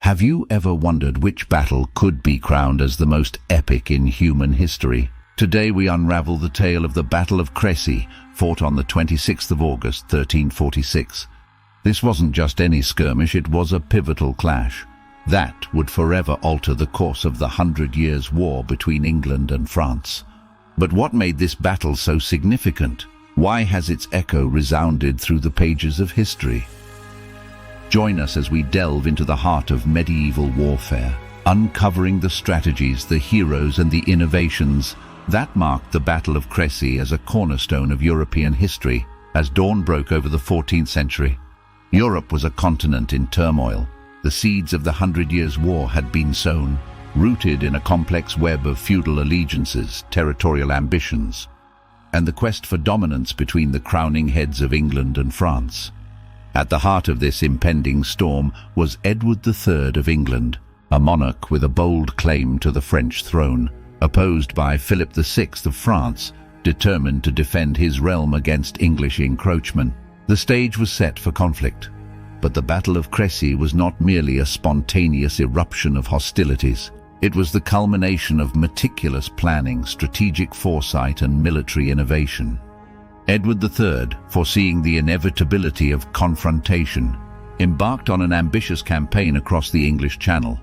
Have you ever wondered which battle could be crowned as the most epic in human history? Today we unravel the tale of the Battle of Crecy, fought on the 26th of August, 1346. This wasn't just any skirmish, it was a pivotal clash. That would forever alter the course of the 100 Years' War between England and France. But what made this battle so significant? Why has its echo resounded through the pages of history? Join us as we delve into the heart of medieval warfare, uncovering the strategies, the heroes and the innovations that marked the Battle of Crecy as a cornerstone of European history as dawn broke over the 14th century. Europe was a continent in turmoil. The seeds of the 100 Years' War had been sown, rooted in a complex web of feudal allegiances, territorial ambitions, and the quest for dominance between the crowning heads of England and France. At the heart of this impending storm was Edward III of England, a monarch with a bold claim to the French throne, opposed by Philip VI of France, determined to defend his realm against English encroachment. The stage was set for conflict, but the Battle of Crecy was not merely a spontaneous eruption of hostilities. It was the culmination of meticulous planning, strategic foresight and military innovation. Edward III, foreseeing the inevitability of confrontation, embarked on an ambitious campaign across the English Channel.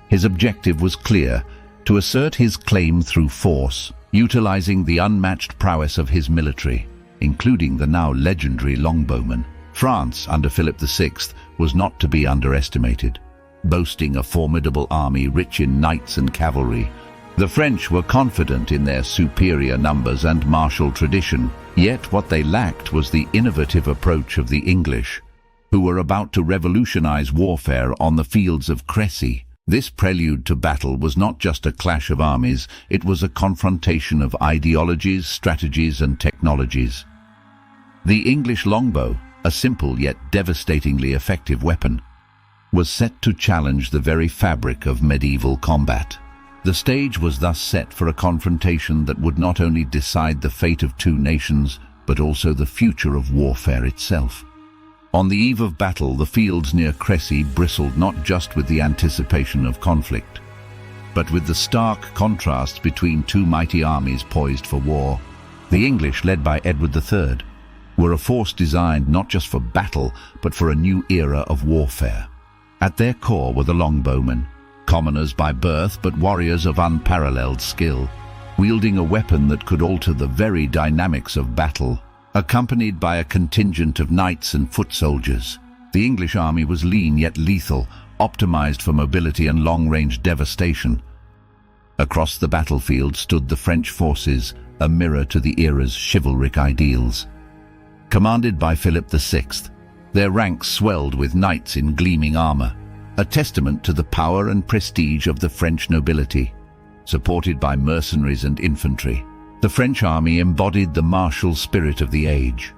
His objective was clear: to assert his claim through force, utilizing the unmatched prowess of his military, including the now legendary longbowmen. France, under Philip VI, was not to be underestimated. Boasting a formidable army rich in knights and cavalry, the French were confident in their superior numbers and martial tradition, yet what they lacked was the innovative approach of the English, who were about to revolutionize warfare on the fields of Crecy. This prelude to battle was not just a clash of armies, it was a confrontation of ideologies, strategies and technologies. The English longbow, a simple yet devastatingly effective weapon, was set to challenge the very fabric of medieval combat. The stage was thus set for a confrontation that would not only decide the fate of two nations, but also the future of warfare itself. On the eve of battle, the fields near Crecy bristled not just with the anticipation of conflict, but with the stark contrast between two mighty armies poised for war. The English, led by Edward III, were a force designed not just for battle, but for a new era of warfare. At their core were the longbowmen, commoners by birth but warriors of unparalleled skill, wielding a weapon that could alter the very dynamics of battle. Accompanied by a contingent of knights and foot soldiers, the English army was lean yet lethal, optimized for mobility and long-range devastation. Across the battlefield stood the French forces, a mirror to the era's chivalric ideals. Commanded by Philip VI, their ranks swelled with knights in gleaming armor, a testament to the power and prestige of the French nobility. Supported by mercenaries and infantry, the French army embodied the martial spirit of the age,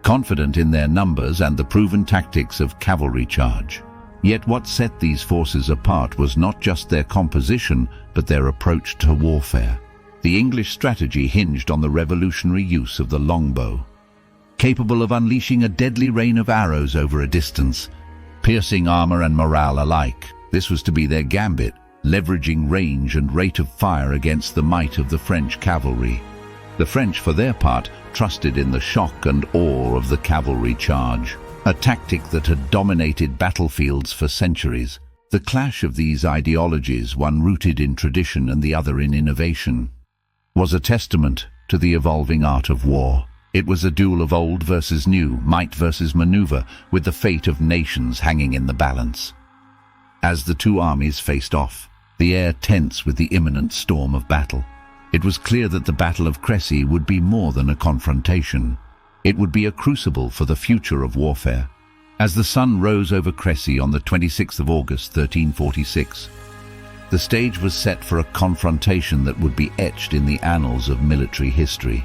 confident in their numbers and the proven tactics of cavalry charge. Yet what set these forces apart was not just their composition, but their approach to warfare. The English strategy hinged on the revolutionary use of the longbow, capable of unleashing a deadly rain of arrows over a distance, piercing armor and morale alike. This was to be their gambit, leveraging range and rate of fire against the might of the French cavalry. The French, for their part, trusted in the shock and awe of the cavalry charge, a tactic that had dominated battlefields for centuries. The clash of these ideologies, one rooted in tradition and the other in innovation, was a testament to the evolving art of war. It was a duel of old versus new, might versus maneuver, with the fate of nations hanging in the balance. As the two armies faced off, the air tense with the imminent storm of battle, it was clear that the Battle of Crecy would be more than a confrontation. It would be a crucible for the future of warfare. As the sun rose over Crecy on the 26th of August, 1346, the stage was set for a confrontation that would be etched in the annals of military history.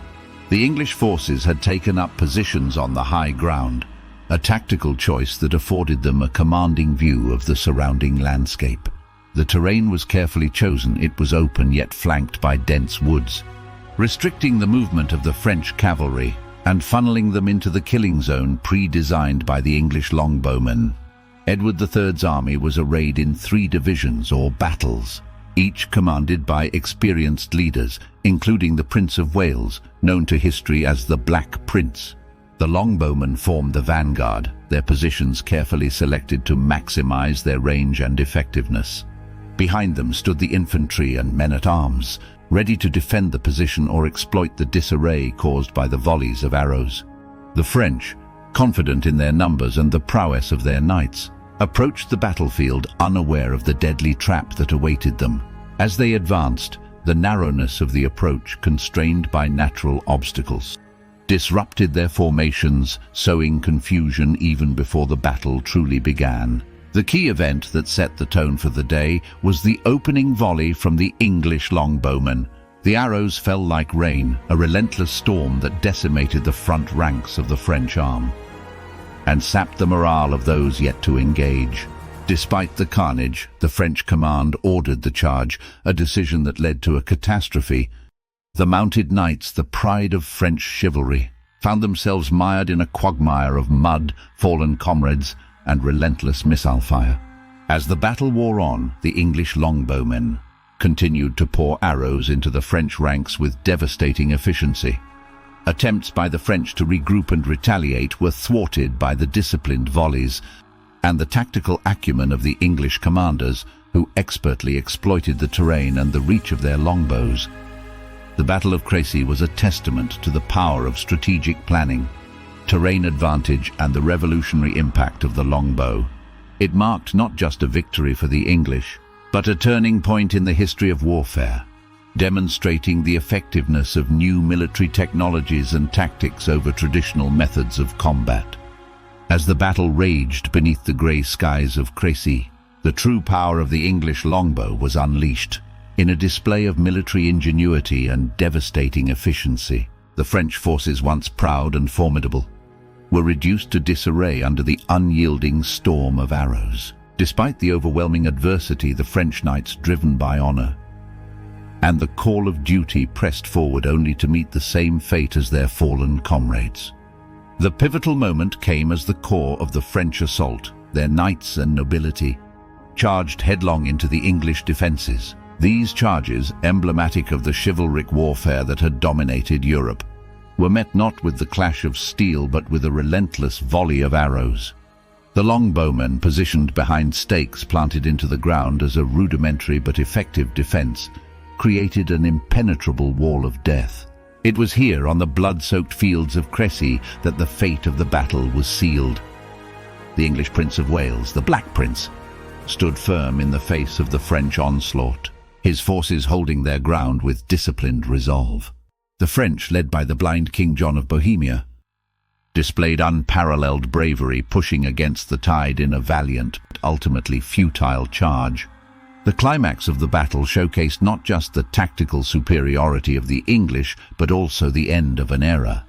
The English forces had taken up positions on the high ground, a tactical choice that afforded them a commanding view of the surrounding landscape. The terrain was carefully chosen. It was open yet flanked by dense woods, restricting the movement of the French cavalry and funneling them into the killing zone pre-designed by the English longbowmen. Edward III's army was arrayed in 3 divisions or battles, each commanded by experienced leaders, including the Prince of Wales, known to history as the Black Prince. The longbowmen formed the vanguard, their positions carefully selected to maximize their range and effectiveness. Behind them stood the infantry and men-at-arms, ready to defend the position or exploit the disarray caused by the volleys of arrows. The French, confident in their numbers and the prowess of their knights, approached the battlefield unaware of the deadly trap that awaited them. As they advanced, the narrowness of the approach, constrained by natural obstacles, disrupted their formations, sowing confusion even before the battle truly began. The key event that set the tone for the day was the opening volley from the English longbowmen. The arrows fell like rain, a relentless storm that decimated the front ranks of the French arm and sapped the morale of those yet to engage. Despite the carnage, the French command ordered the charge, a decision that led to a catastrophe. The mounted knights, the pride of French chivalry, found themselves mired in a quagmire of mud, fallen comrades, and relentless missile fire. As the battle wore on, the English longbowmen continued to pour arrows into the French ranks with devastating efficiency. Attempts by the French to regroup and retaliate were thwarted by the disciplined volleys and the tactical acumen of the English commanders, who expertly exploited the terrain and the reach of their longbows. The Battle of Crecy was a testament to the power of strategic planning, terrain advantage, and the revolutionary impact of the longbow. It marked not just a victory for the English, but a turning point in the history of warfare, demonstrating the effectiveness of new military technologies and tactics over traditional methods of combat. As the battle raged beneath the grey skies of Crecy, the true power of the English longbow was unleashed. In a display of military ingenuity and devastating efficiency, the French forces, once proud and formidable, were reduced to disarray under the unyielding storm of arrows. Despite the overwhelming adversity, the French knights, driven by honor and the call of duty, pressed forward only to meet the same fate as their fallen comrades. The pivotal moment came as the core of the French assault, their knights and nobility, charged headlong into the English defenses. These charges, emblematic of the chivalric warfare that had dominated Europe, were met not with the clash of steel but with a relentless volley of arrows. The longbowmen, positioned behind stakes planted into the ground as a rudimentary but effective defense, created an impenetrable wall of death. It was here, on the blood-soaked fields of Crecy, that the fate of the battle was sealed. The English Prince of Wales, the Black Prince, stood firm in the face of the French onslaught, his forces holding their ground with disciplined resolve. The French, led by the blind King John of Bohemia, displayed unparalleled bravery, pushing against the tide in a valiant but ultimately futile charge. The climax of the battle showcased not just the tactical superiority of the English, but also the end of an era.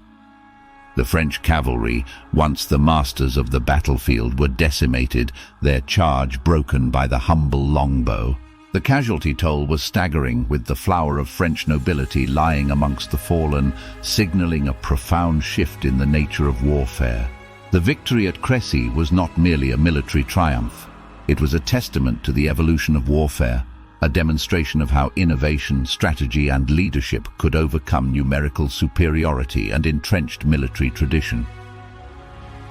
The French cavalry, once the masters of the battlefield, were decimated, their charge broken by the humble longbow. The casualty toll was staggering, with the flower of French nobility lying amongst the fallen, signaling a profound shift in the nature of warfare. The victory at Crecy was not merely a military triumph. It was a testament to the evolution of warfare, a demonstration of how innovation, strategy, and leadership could overcome numerical superiority and entrenched military tradition.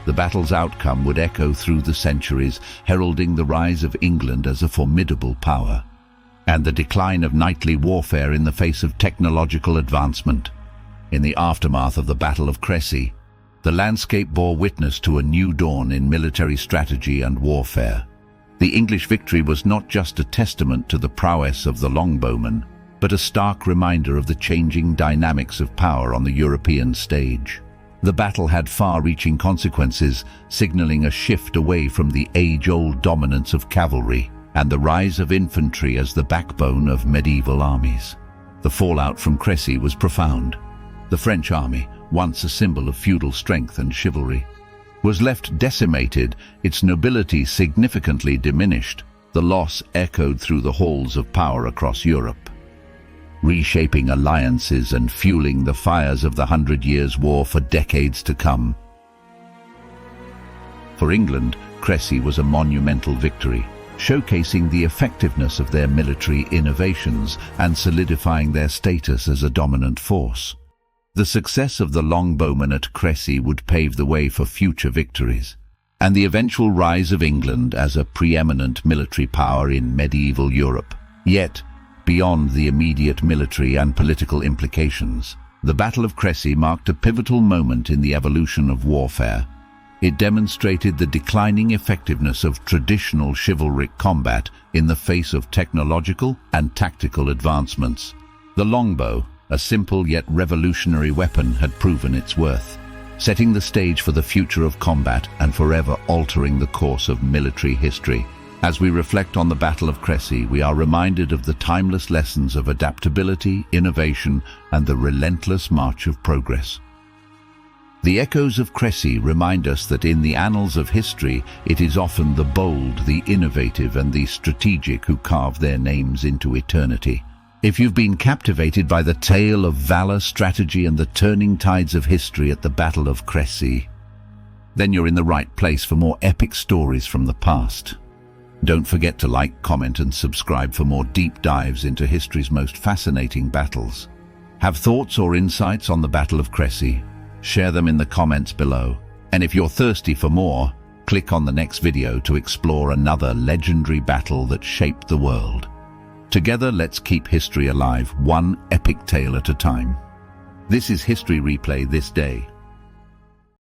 The battle's outcome would echo through the centuries, heralding the rise of England as a formidable power, and the decline of knightly warfare in the face of technological advancement. In the aftermath of the Battle of Crecy, the landscape bore witness to a new dawn in military strategy and warfare. The English victory was not just a testament to the prowess of the longbowmen, but a stark reminder of the changing dynamics of power on the European stage. The battle had far-reaching consequences, signaling a shift away from the age-old dominance of cavalry and the rise of infantry as the backbone of medieval armies. The fallout from Crecy was profound. The French army, once a symbol of feudal strength and chivalry, was left decimated, its nobility significantly diminished. The loss echoed through the halls of power across Europe, reshaping alliances and fueling the fires of the 100 Years' War for decades to come. For England, Crecy was a monumental victory, showcasing the effectiveness of their military innovations and solidifying their status as a dominant force. The success of the longbowmen at Crecy would pave the way for future victories, and the eventual rise of England as a preeminent military power in medieval Europe. Yet, beyond the immediate military and political implications, the Battle of Crecy marked a pivotal moment in the evolution of warfare. It demonstrated the declining effectiveness of traditional chivalric combat in the face of technological and tactical advancements. The longbow, a simple yet revolutionary weapon, had proven its worth, setting the stage for the future of combat and forever altering the course of military history. As we reflect on the Battle of Crecy, we are reminded of the timeless lessons of adaptability, innovation, and the relentless march of progress. The echoes of Crecy remind us that in the annals of history, it is often the bold, the innovative, and the strategic who carve their names into eternity. If you've been captivated by the tale of valor, strategy, and the turning tides of history at the Battle of Crecy, then you're in the right place for more epic stories from the past. Don't forget to like, comment, and subscribe for more deep dives into history's most fascinating battles. Have thoughts or insights on the Battle of Crecy? Share them in the comments below. And if you're thirsty for more, click on the next video to explore another legendary battle that shaped the world. Together, let's keep history alive, one epic tale at a time. This is History Replay This Day.